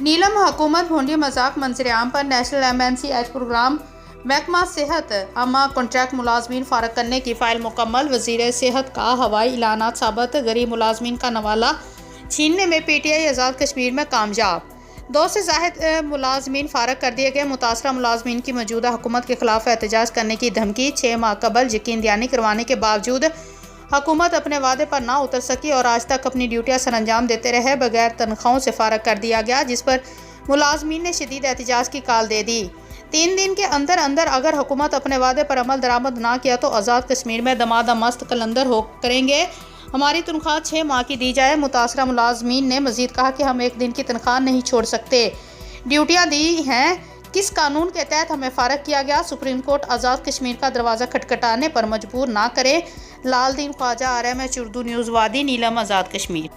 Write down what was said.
नीलम हुकूमत भोंडी मजाक मंजर-ए-आम पर नेशनल MNC प्रोग्राम महकमा सेहत अमा कॉन्ट्रैक्ट मुलाजमीन फारग करने की फ़ाइल मुकम्मल। वज़ीर सेहत का हवाई ऐलानात साबित, गरीब मुलाजमीन का नवाला छीनने में PTI आज़ाद कश्मीर में कामयाब। 2 से ज़ायद मुलाजमीन फारग कर दिए गए। मुतासरा मुलाजमीन की मौजूदा हुकूमत के खिलाफ एहतजाज करने की धमकी। 6 माह कबल यकीन दहानी करवाने के बावजूद हुकूमत अपने वादे पर ना उतर सकी और आज तक अपनी ड्यूटियाँ सर अंजाम देते रहे। बगैर तनख्वाहों से फारग कर दिया गया, जिस पर मुलाजमीन ने शदीद एहतजाज की काल दे दी। 3 दिन के अंदर अंदर अगर हुकूमत अपने वादे पर अमल दरामद ना किया तो आज़ाद कश्मीर में दमादम मस्त कलंदर हो करेंगे। हमारी तनख्वाह 6 माह की दी जाए। मुतासरा मुलाजमीन ने मजीद कहा कि हम एक दिन की तनख्वाह नहीं छोड़ सकते। ड्यूटियाँ दी हैं, किस कानून के तहत हमें फारग किया गया? सुप्रीम कोर्ट आज़ाद कश्मीर का दरवाज़ा खटखटाने पर मजबूर ना करे। लालदीन ख्वाजा, RMH उर्दू न्यूज़, वादी नीलम, आज़ाद कश्मीर।